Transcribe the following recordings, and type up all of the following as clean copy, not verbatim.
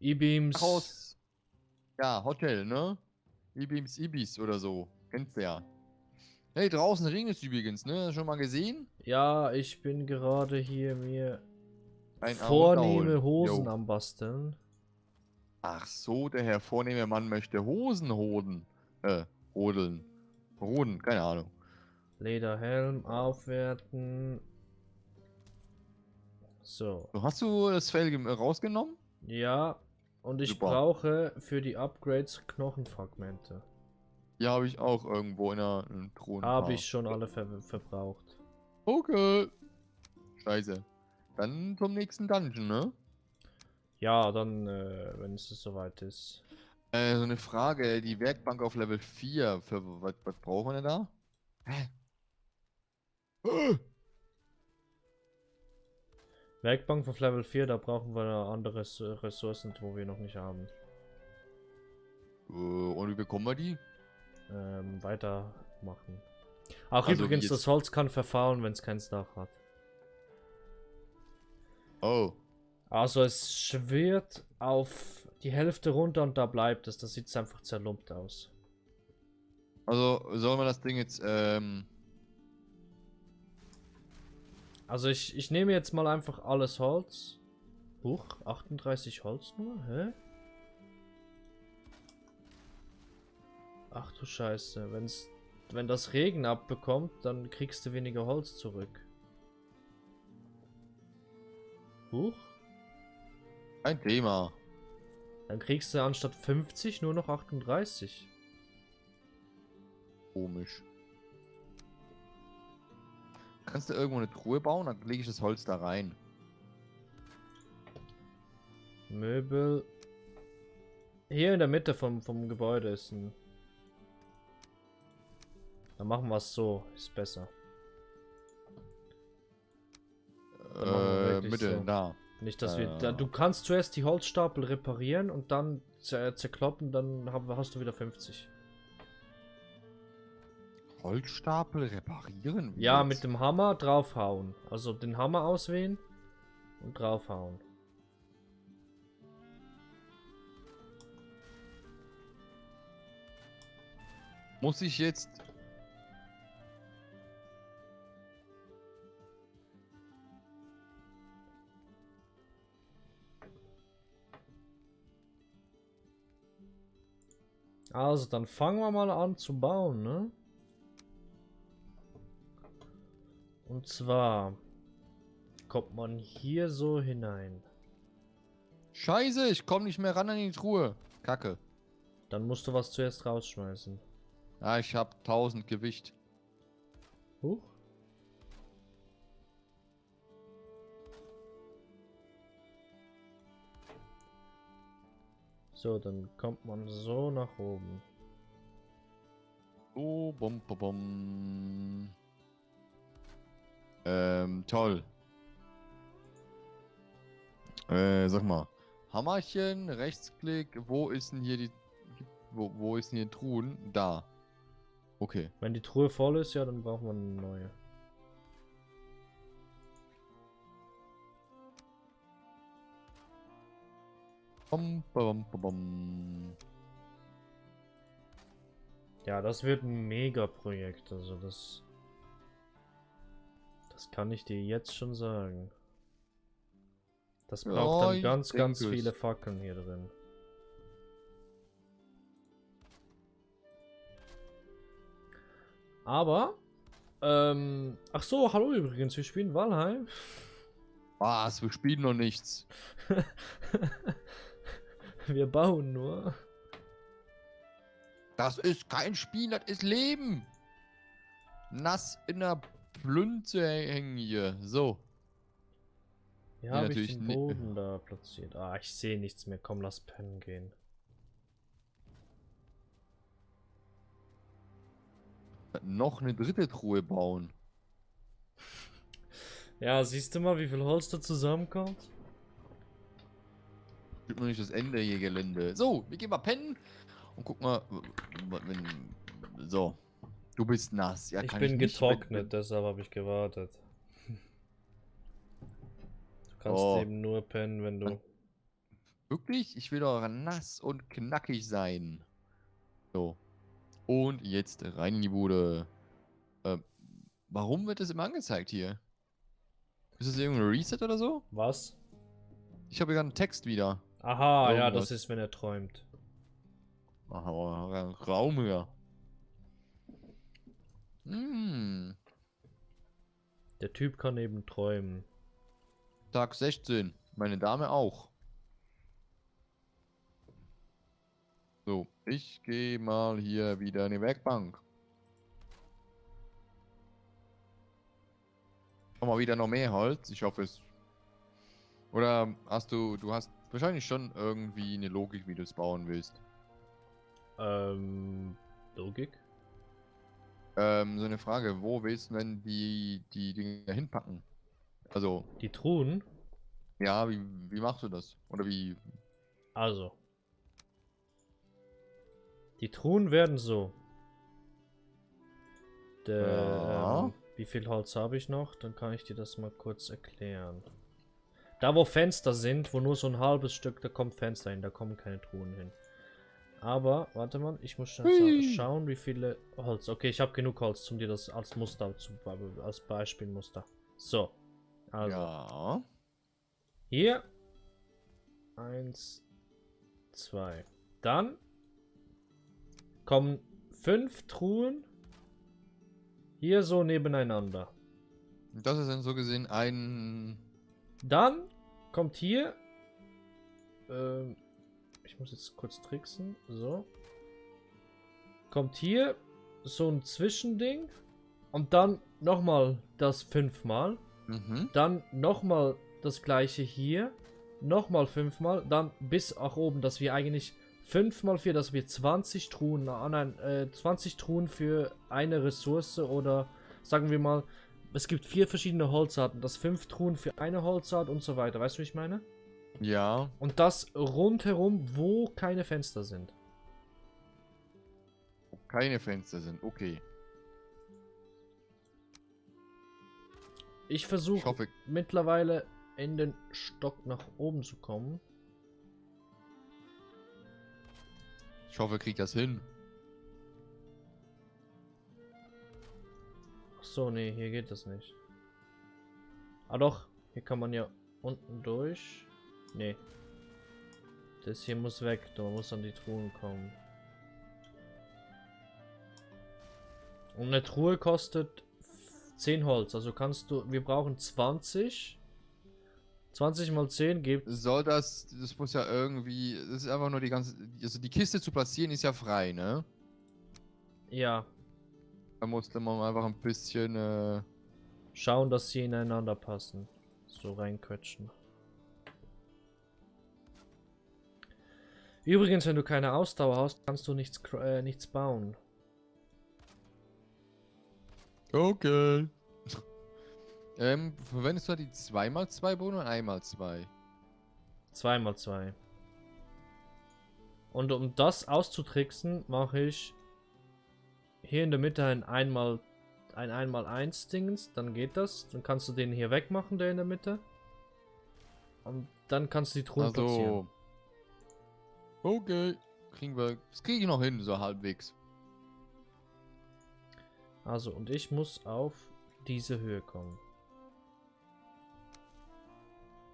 E-Beams. Aus. Ja, Hotel, ne? Ibims Ibis oder so. Kennst du ja. Hey, draußen regnet es übrigens, ne? Schon mal gesehen? Ja, ich bin gerade hier mir Ein vornehme runterholen. Hosen Jo. am Basteln. Ach so, der Herr vornehme Mann möchte Hosen hoden. Rodeln. Roden, keine Ahnung. Lederhelm aufwerten. So. So, hast du das Fell rausgenommen? Ja. Und ich Super. brauche für die Upgrades Knochenfragmente. Hier habe ich auch irgendwo in einer Truhe ein Habe paar. ich schon alle verbraucht. Okay. Scheiße. Dann zum nächsten Dungeon, ne? Ja, dann, wenn es soweit ist. So eine Frage. Die Werkbank auf Level 4. Für was brauchen wir denn da? Hä? Werkbank auf Level 4, da brauchen wir andere Ressourcen, wo wir noch nicht haben. Und wie bekommen wir die? Weitermachen. Auch Also wie übrigens, jetzt? das Holz kann verfaulen, wenn es kein Dach hat. Oh. Also es schwirrt auf die Hälfte runter und da bleibt es. Das sieht einfach zerlumpt aus. Also soll man das Ding jetzt, Also ich nehme jetzt mal einfach alles Holz. Huch, 38 Holz nur? Hä? Ach du Scheiße, wenn das Regen abbekommt, dann kriegst du weniger Holz zurück. Huch. Ein Thema. Dann kriegst du anstatt 50 nur noch 38. Komisch. Kannst du irgendwo eine Truhe bauen? Dann lege ich das Holz da rein. Möbel. Hier in der Mitte vom Gebäude ist ein... Dann machen wir es so, ist besser. Dann machen wir wirklich Mitte, so. da. Nicht, dass wir... du kannst zuerst die Holzstapel reparieren und dann zerkloppen, dann hast du wieder 50. Holzstapel reparieren? Wie Ja, jetzt? mit dem Hammer draufhauen. Also den Hammer auswählen und draufhauen. Muss ich jetzt... Also, dann fangen wir mal an zu bauen, ne? Und zwar kommt man hier so hinein. Scheiße, ich komme nicht mehr ran an die Truhe. Kacke. Dann musst du was zuerst rausschmeißen. Ah, ich habe 1000 Gewicht. Huch. So, dann kommt man so nach oben. Oh, bom, bom, bom. Toll. Sag mal. Hammerchen, Rechtsklick. Wo ist denn hier die... Wo ist denn hier Truhen? Da. Okay. Wenn die Truhe voll ist, ja, dann braucht man eine neue. Bom, bom, bom, bom. Ja, das wird ein Mega-Projekt. Also das kann ich dir jetzt schon sagen. Das braucht Ja, dann ich ganz denke viele es. Fackeln hier drin. Aber, ach so, hallo übrigens, wir spielen Valheim. Was? Wir spielen noch nichts. Wir bauen nur. Das ist kein Spiel, das ist Leben. Nass in der Plünze hängen hier. So. Wie Nee, habe ich natürlich den Boden da platziert? Ah, ich sehe nichts mehr. Komm, lass pennen gehen. Noch eine dritte Truhe bauen. Ja, siehst du mal, wie viel Holz da zusammenkommt? Gibt noch nicht das Ende hier Gelände. So, wir gehen mal pennen. Und guck mal, wenn... So. Du bist nass. Ja, Ich kann bin ich nicht. getrocknet, deshalb habe ich gewartet. Du kannst Oh. eben nur pennen, wenn du... Wirklich? Ich will doch nass und knackig sein. So. Und jetzt rein in die Bude. Warum wird das immer angezeigt hier? Ist das irgendein Reset oder so? Was? Ich habe hier gerade einen Text wieder. Aha, ja, das Irgendwas. ist, wenn er träumt. Aha, Raum hier. Hm. Der Typ kann eben träumen. Tag 16. Meine Dame auch. So, ich gehe mal hier wieder in die Werkbank. Mach mal wieder noch mehr Holz. Ich hoffe es. Oder du hast wahrscheinlich schon irgendwie eine Logik, wie du es bauen willst. Logik? So eine Frage, wo willst du denn die Dinge hinpacken? Also, Die Truhen? ja, wie machst du das? Oder wie? Also. Die Truhen werden so. Ja. Wie viel Holz habe ich noch? Dann kann ich dir das mal kurz erklären. Da wo Fenster sind, wo nur so ein halbes Stück, da kommt Fenster hin, da kommen keine Truhen hin. Aber, warte mal, ich muss schon schauen, wie viele Holz. Okay, ich habe genug Holz, um dir das als Muster als Beispielmuster. So. Also. Ja. Hier. 1, 2. Dann kommen 5 Truhen hier so nebeneinander. Das ist dann so gesehen ein. Dann kommt hier. Ich muss jetzt kurz tricksen. So. Kommt hier so ein Zwischending. Und dann nochmal das 5-mal. Mhm. Dann nochmal das gleiche hier. Nochmal 5-mal. Dann bis nach oben, dass wir eigentlich 5 mal 4, dass wir 20 Truhen, 20 Truhen für eine Ressource oder sagen wir mal, es gibt 4 verschiedene Holzarten, das 5 Truhen für eine Holzart und so weiter. Weißt du, wie ich meine? Ja. Und das rundherum, wo keine Fenster sind. Keine Fenster sind. Okay. Ich Ich versuche hoffe. mittlerweile in den Stock nach oben zu kommen. Ich hoffe, krieg das hin. Ach so, nee, hier geht das nicht. Ah doch, hier kann man ja unten durch. Nee. Das hier muss weg, da muss an die Truhen kommen. Und eine Truhe kostet 10 Holz, also kannst du, wir brauchen 20. 20 mal 10 gibt. Soll das muss ja irgendwie, das ist einfach nur die ganze, also die Kiste zu platzieren ist ja frei, ne? Ja, Da musste man einfach ein bisschen, schauen, dass sie ineinander passen. So reinquetschen. Übrigens, wenn du keine Ausdauer hast, kannst du nichts bauen. Okay. Verwendest du die 2x2 Bohnen oder 1x2? 2 mal 2. Und um das auszutricksen, mache ich hier in der Mitte ein 1x1 Dingens, dann geht das. Dann kannst du den hier wegmachen, der in der Mitte. Und dann kannst du die Truhen platzieren. Okay. Das kriege ich noch hin, so halbwegs. Also, und ich muss auf diese Höhe kommen.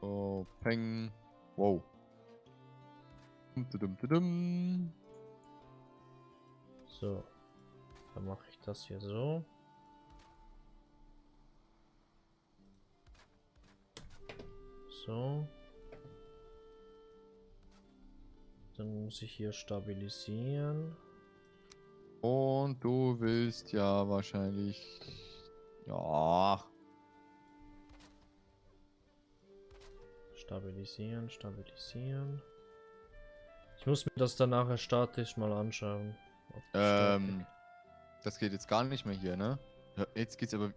Oh, peng. Wow. Dum. So. Dann mache ich das hier so. So. Dann muss ich hier stabilisieren. Und du willst ja wahrscheinlich. Ja. Stabilisieren, stabilisieren. Ich muss mir das dann nachher statisch mal anschauen. ob die Statik- Das geht jetzt gar nicht mehr hier, ne? Ja, jetzt geht's aber.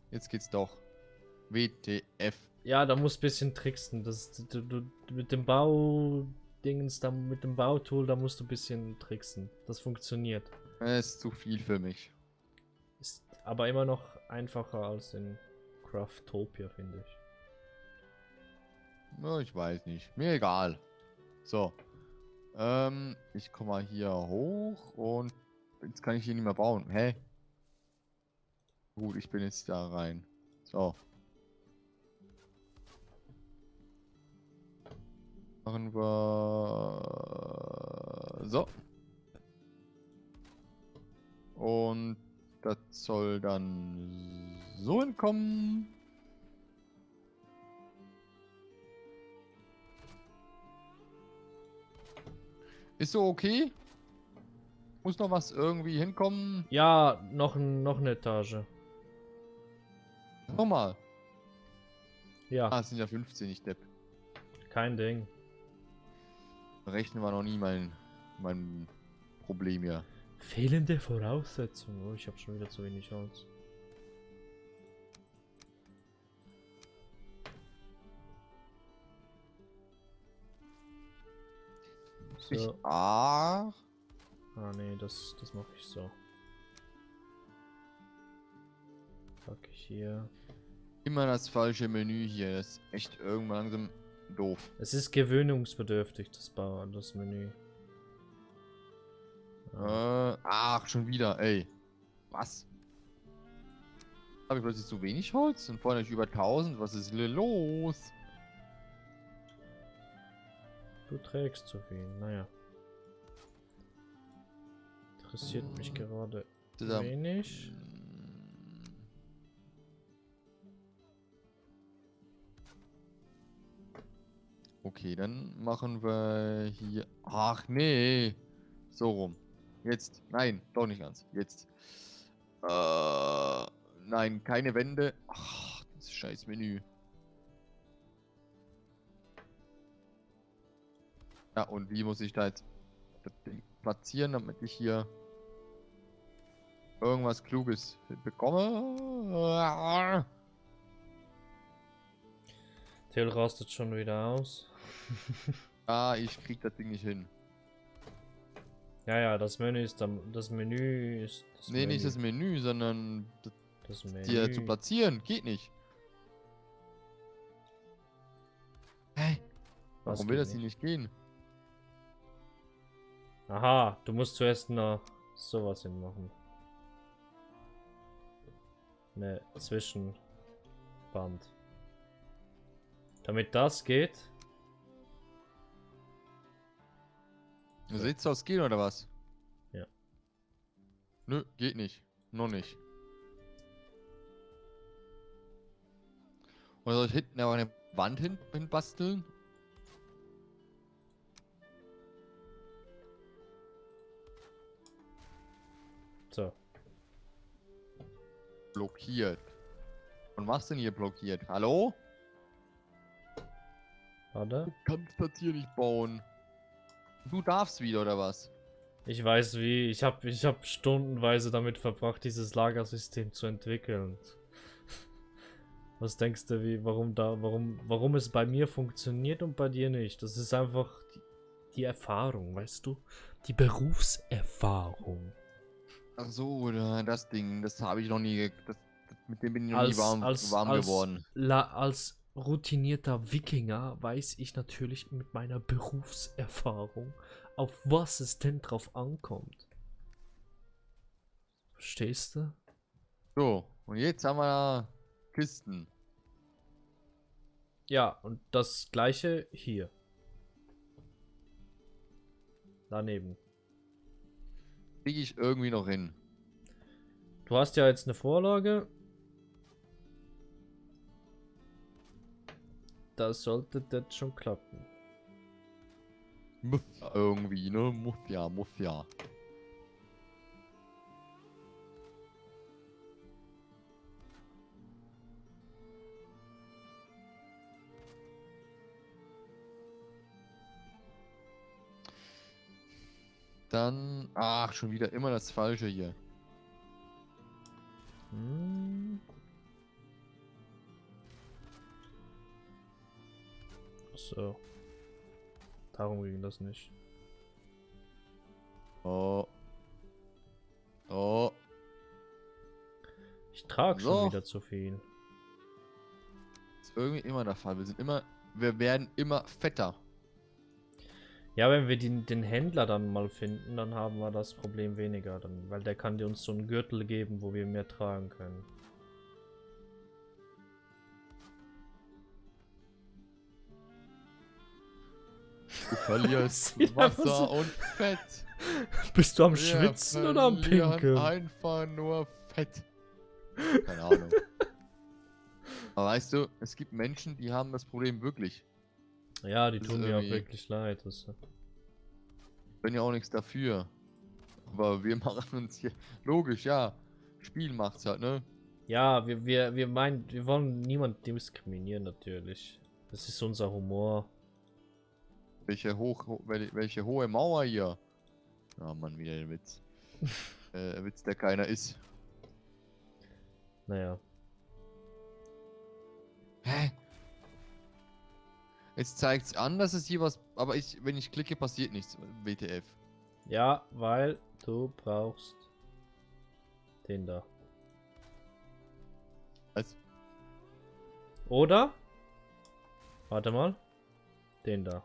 Jetzt geht's doch. WTF. Ja, da muss ein bisschen tricksen. Du mit dem Baudingens, da mit dem Bautool, da musst du ein bisschen tricksen. Das funktioniert. Das ist zu viel für mich. Ist aber immer noch einfacher als in Craftopia, finde ich. Ja, ich weiß nicht. Mir egal. So. Ich komme mal hier hoch und jetzt kann ich hier nicht mehr bauen. Hä? Gut, ich bin jetzt da rein. So. Machen wir so. Und das soll dann so hinkommen. Ist so okay? Muss noch was irgendwie hinkommen? Ja, noch eine Etage. Nochmal. Ja, Ah, es sind ja 15, ich Depp. kein Ding. Rechnen war noch nie mein Problem hier. Fehlende Voraussetzungen. Oh, ich habe schon wieder zu wenig Holz. So. Ah, Ah, nee, das mache ich so. Packe ich hier. immer das falsche Menü hier. Das ist echt irgendwann langsam doof. Es ist gewöhnungsbedürftig, das Menü. Ach, schon wieder, ey. Was? Habe ich plötzlich zu wenig Holz? Und vorhin über 1000? Was ist denn los? Du trägst zu viel, naja. Interessiert mich gerade Zusammen. wenig. Okay, dann machen wir hier. Ach nee. So rum. Jetzt. Nein, doch nicht ganz. Jetzt. Nein, keine Wände. Ach, das scheiß Menü. Ja, und wie muss ich da jetzt das Ding platzieren, damit ich hier irgendwas Kluges bekomme? Till rastet schon wieder aus. Ah, ich krieg das Ding nicht hin. Ja, das Menü ist das Menü ist das Nee, nicht das Menü, sondern das Menü. hier zu platzieren. Geht nicht. Hä? Was Warum will geht das hier nicht gehen? Aha, du musst zuerst noch sowas hinmachen. Ne, Zwischenband. Damit das geht. So. Sieht's aus, gehen oder was? Ja. Nö, geht nicht. Noch nicht. Oder soll ich hinten aber eine Wand hin basteln? So. Blockiert. Und was denn hier blockiert? Hallo? Warte. Du kannst das hier nicht bauen. Du darfst wieder, oder was? Ich weiß wie. Ich hab stundenweise damit verbracht, dieses Lagersystem zu entwickeln. Was denkst du, warum es bei mir funktioniert und bei dir nicht? Das ist einfach die Erfahrung, weißt du? Die Berufserfahrung. Ach so, oder das Ding, das habe ich noch nie. Mit dem bin ich noch nie warm geworden. Als routinierter Wikinger weiß ich natürlich mit meiner Berufserfahrung, auf was es denn drauf ankommt. Verstehst du? So, und jetzt haben wir Kisten. Ja, und das gleiche hier. Daneben. Kriege ich irgendwie noch hin. Du hast ja jetzt eine Vorlage. Das sollte das schon klappen. Muss ja irgendwie, ne? Muss ja, muss ja. Dann. Ach, schon wieder immer das Falsche hier. So. Darum ging das nicht. Oh. Oh. Ich trage So. schon wieder zu viel. Ist irgendwie immer der Fall. Wir sind immer wir werden immer fetter. Ja, wenn wir den Händler dann mal finden, dann haben wir das Problem weniger. Dann, weil der kann dir uns so einen Gürtel geben, wo wir mehr tragen können. Du verlierst Ja, Wasser und Fett. Bist du am Wir Schwitzen oder am verlieren Pinkeln? einfach nur Fett. Keine Ahnung. Aber weißt du, es gibt Menschen, die haben das Problem wirklich. Ja, die Das tun ist mir auch irgendwie- wirklich leid. Das, Können ja auch nichts dafür. Aber wir machen uns hier. Logisch, ja. Spiel macht's halt, ne? ja, wir meinen, wir wollen niemanden diskriminieren natürlich. Das ist unser Humor. Welche hohe Mauer hier. Ah, Mann, wieder der Witz. Witz, der keiner ist. Naja. Hä? Jetzt zeigt's an, dass es hier was. Aber wenn ich klicke, passiert nichts. WTF. Ja, weil du brauchst den da. Was? Oder? Warte mal. Den da.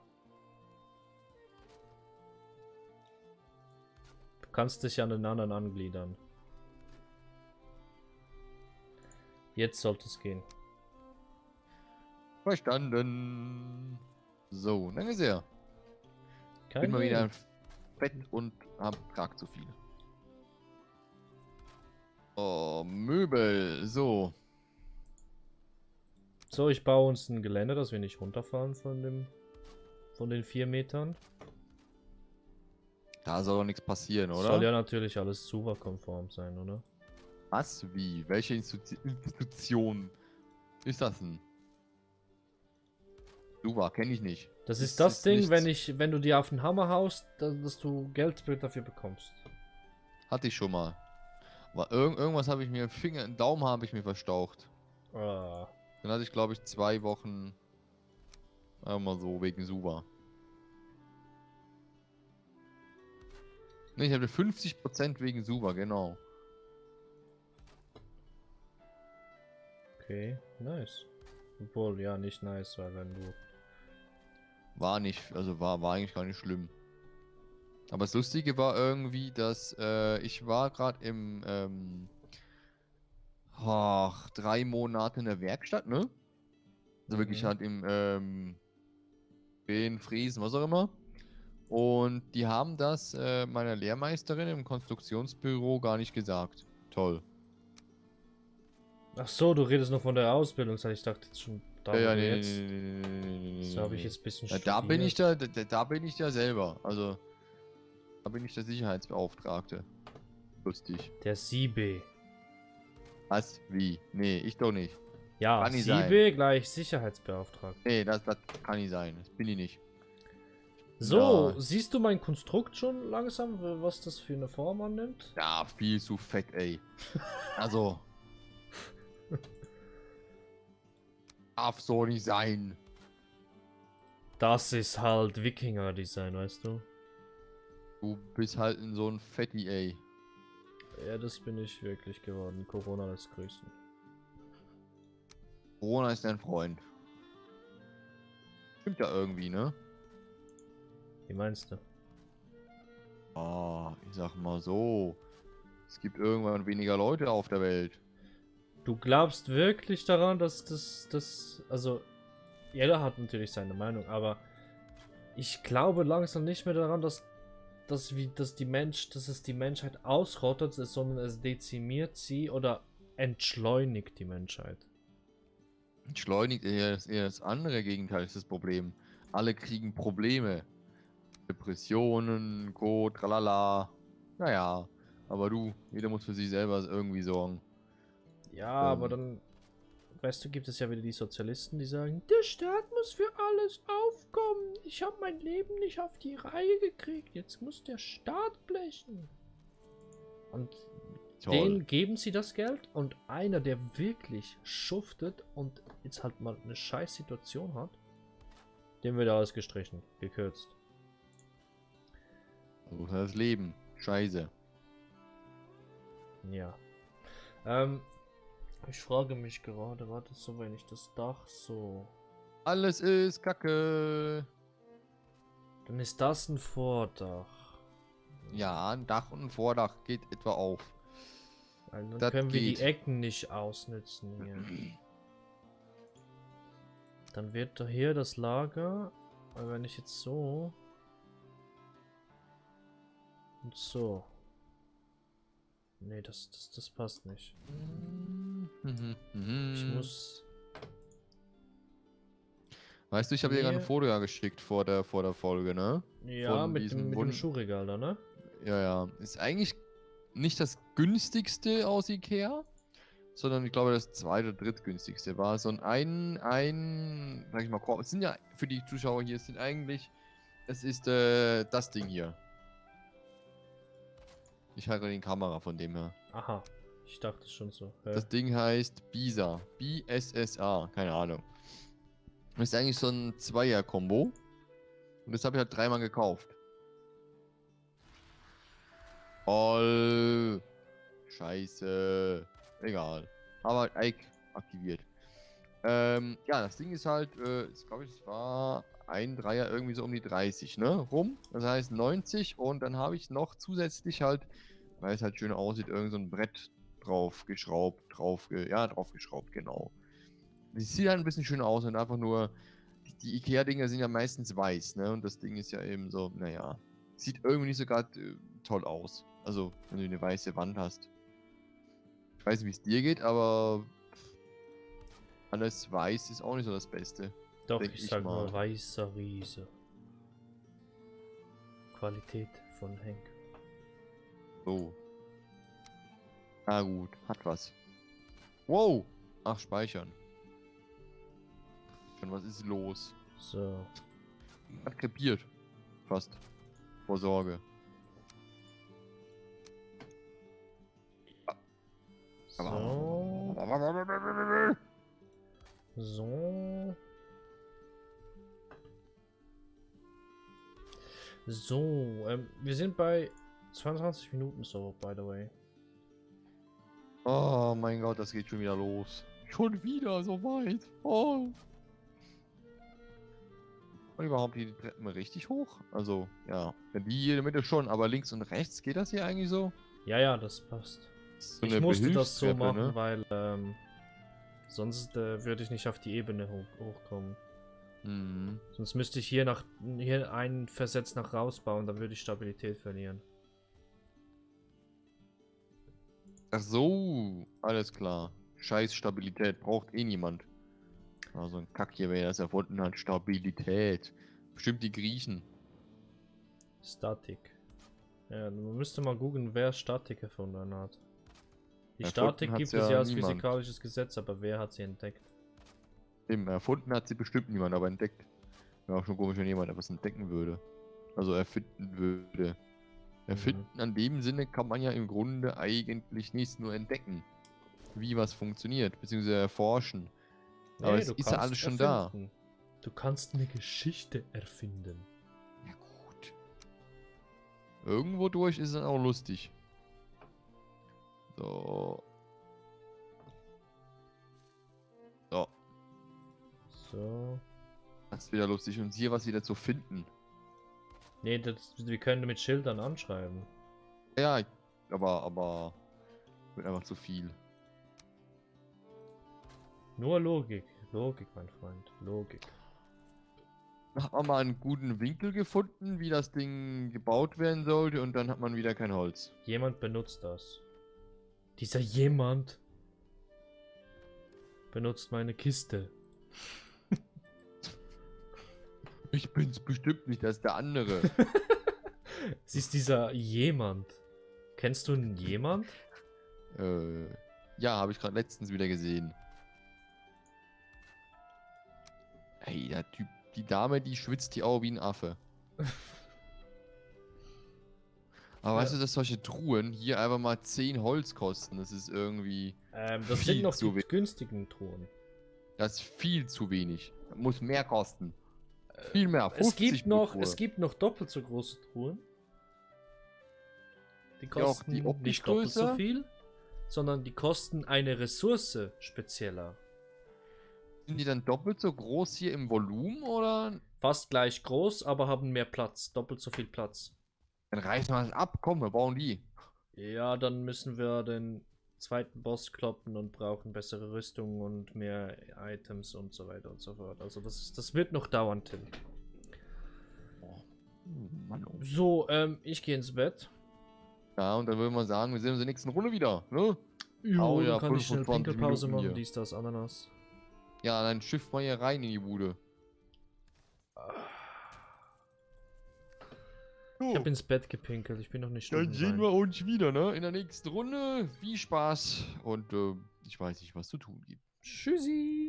Du kannst dich an den anderen angliedern. Jetzt sollte es gehen. Verstanden. So, danke sehr. Kein Bin mal Ding. wieder fett und trag zu viel. Oh, Möbel. So. So, ich baue uns ein Gelände, dass wir nicht runterfallen von den 4 Metern. Da soll doch nichts passieren, oder? Soll ja natürlich alles super-konform sein, oder? Was? Wie? Welche Institution ist das denn? Super, kenne ich nicht. Das ist das Ding, nichts. wenn du dir auf den Hammer haust, dass du Geld dafür bekommst. Hatte ich schon mal. Aber irgendwas habe ich mir, einen Daumen habe ich mir verstaucht. Ah. Dann hatte ich, glaube ich, 2 Wochen. Mal so, wegen Suba. Ne, ich hatte 50% wegen Suba, genau. Okay, nice. Obwohl, ja, nicht nice, weil wenn du... War nicht, also war eigentlich gar nicht schlimm. Aber das Lustige war irgendwie, dass ich war gerade im 3 Monate in der Werkstatt, ne? Also wirklich halt im Drehen, Fräsen, was auch immer. Und die haben das meiner Lehrmeisterin im Konstruktionsbüro gar nicht gesagt. Toll. Ach so, du redest noch von der Ausbildung, ich dachte jetzt schon, da wo Ja, du nee, jetzt... So habe ich jetzt ein bisschen ja, studiert. da bin ich da selber. Also, da bin ich der Sicherheitsbeauftragte. Lustig. Der Siebe. Was? Wie? Nee, ich doch nicht. Ja, Kann nicht Siebe gleich Sicherheitsbeauftragter. Nee, das kann nicht sein. Das bin ich nicht. So, Ja. siehst du mein Konstrukt schon langsam, was das für eine Form annimmt? Ja, viel zu fett, ey. Also. Darf so nicht sein. Das ist halt Wikinger-Design, weißt du? Du bist halt so ein Fetti, ey. Ja, das bin ich wirklich geworden. Corona lässt grüßen. Corona ist dein Freund. Stimmt ja irgendwie, ne? Wie meinst du? Ich sag mal so. Es gibt irgendwann weniger Leute auf der Welt. Du glaubst wirklich daran, dass das... Also, jeder hat natürlich seine Meinung, aber ich glaube langsam nicht mehr daran, dass es die Menschheit ausrottet, sondern es dezimiert sie oder entschleunigt die Menschheit. Entschleunigt eher das andere Gegenteil ist das Problem. Alle kriegen Probleme. Depressionen, Co, tralala. Naja, aber jeder muss für sich selber irgendwie sorgen. Ja, aber dann, weißt du, gibt es ja wieder die Sozialisten, die sagen, der Staat muss für alles aufkommen. Ich habe mein Leben nicht auf die Reihe gekriegt. Jetzt muss der Staat blechen. Und denen geben sie das Geld und einer, der wirklich schuftet und jetzt halt mal eine scheiß Situation hat, dem wird ausgestrichen, gekürzt. So ist das Leben. Scheiße. Ja. Ich frage mich gerade, warte so, wenn ich das Dach so Alles ist Kacke. Dann ist das ein Vordach. Ja, ein Dach und ein Vordach geht etwa auf. Weil dann Das können wir die geht. Ecken nicht ausnützen hier. Dann wird doch hier das Lager. Aber wenn ich jetzt so. Und so. Nee, das passt nicht. Ich muss. Weißt du, ich habe dir gerade ein Hier. Foto ja geschickt vor der Folge, ne? Ja, Von mit diesem dem Schuhregal da, ne? Ja, ja. Ist eigentlich nicht das günstigste aus Ikea, sondern ich glaube das zweite oder drittgünstigste war. So sag ich mal, es sind ja für die Zuschauer hier, es ist das Ding hier. Ich halte die Kamera von dem her. Aha. Ich dachte schon so. Das Ding heißt Bisa. BSSA. Keine Ahnung. Das ist eigentlich so ein Zweier-Kombo. Und das habe ich halt dreimal gekauft. Oh. Scheiße. Egal. Aber Ike aktiviert. Ja, das Ding ist halt, ich glaube, es war ein Dreier irgendwie so um die 30, ne? Rum. Das heißt 90 und dann habe ich noch zusätzlich halt, weil es halt schön aussieht, irgend so ein Brett draufgeschraubt, draufgeschraubt, genau. Das sieht halt ein bisschen schön aus und einfach nur, die Ikea-Dinger sind ja meistens weiß, ne? Und das Ding ist ja eben so, naja, sieht irgendwie nicht so gerade toll aus. Also, wenn du eine weiße Wand hast. Ich weiß nicht, wie es dir geht, aber alles weiß ist auch nicht so das Beste. Doch, Denk ich sag mal. nur weißer Riese. Qualität von Henk. So. Na gut, hat was. Wow! Ach, speichern. Schon, was ist los? So. Hat krepiert. Fast. Vor Sorge. So. So. So. Wir sind bei 22 Minuten so, by the way. Oh mein Gott, das geht schon wieder los. Schon wieder so weit. Oh. Und überhaupt hier die Treppen richtig hoch? Also, ja. Die hier in der Mitte schon, aber links und rechts geht das hier eigentlich so? Ja, ja, das passt. So Ich eine musste das so Behilfstreppe, machen, ne? weil sonst würde ich nicht auf die Ebene hochkommen. Mhm. Sonst müsste ich hier einen Versatz nach raus bauen, dann würde ich Stabilität verlieren. Ach so, alles klar. Scheiß Stabilität braucht eh niemand. Also ein Kack hier, wer das erfunden hat. Stabilität. Bestimmt die Griechen. Statik. Ja, man müsste mal googeln, wer Statik erfunden hat. Die Erfunden Statik hat's gibt es ja ja als niemand. physikalisches Gesetz, aber wer hat sie entdeckt? Eben, erfunden hat sie bestimmt niemand, aber entdeckt. Wäre auch schon komisch, wenn jemand etwas entdecken würde. Also erfinden würde. Erfinden an dem Sinne kann man ja im Grunde eigentlich nichts, nur entdecken. Wie was funktioniert, beziehungsweise erforschen. Aber Nee, es du ist ja kannst alles schon da. erfinden. Du kannst eine Geschichte erfinden. Ja gut. Irgendwo durch ist es dann auch lustig. So. So. So. Das ist wieder lustig. Und hier was wieder zu finden. Nee, wir können mit Schildern anschreiben. Ja, aber wird einfach zu viel. Nur Logik. Logik, mein Freund. Logik. Dann hat man mal einen guten Winkel gefunden, wie das Ding gebaut werden sollte, und dann hat man wieder kein Holz. Jemand benutzt das. Dieser jemand benutzt meine Kiste. Ich bin's bestimmt nicht, das ist der andere. Es ist dieser jemand. Kennst du einen jemand? Ja, habe ich gerade letztens wieder gesehen. Ey, der Typ, die Dame, die schwitzt hier auch wie ein Affe. Aber weißt du, dass solche Truhen hier einfach mal 10 Holz kosten? Das ist irgendwie Das viel sind noch zu die wenig. günstigen Truhen. Das ist viel zu wenig. Das muss mehr kosten. Viel mehr. 50 Es gibt noch doppelt so große Truhen. Die Ja, auch kosten die optisch nicht doppelt so größer? viel, sondern die kosten eine Ressource spezieller. Sind die dann doppelt so groß hier im Volumen oder? Fast gleich groß, aber haben mehr Platz. Doppelt so viel Platz. Dann reißen wir das ab. Komm, wir bauen die. Ja, dann müssen wir den zweiten Boss kloppen und brauchen bessere Rüstung und mehr Items und so weiter und so fort. Also das wird noch dauern, Tim. Oh, Mann, oh. So, ich gehe ins Bett. Ja, und dann würden wir sagen, wir sehen uns in der nächsten Runde wieder, ne? Jo, Oh dann ja, kann ich schnell 25 Pinkelpause Minuten machen, hier. dies, das, Ananas. Ja, dann schiff mal hier rein in die Bude. Ich habe ins Bett gepinkelt, ich bin noch nicht Dann sehen rein. wir uns wieder, ne? In der nächsten Runde. Viel Spaß und ich weiß nicht, was zu tun gibt. Tschüssi!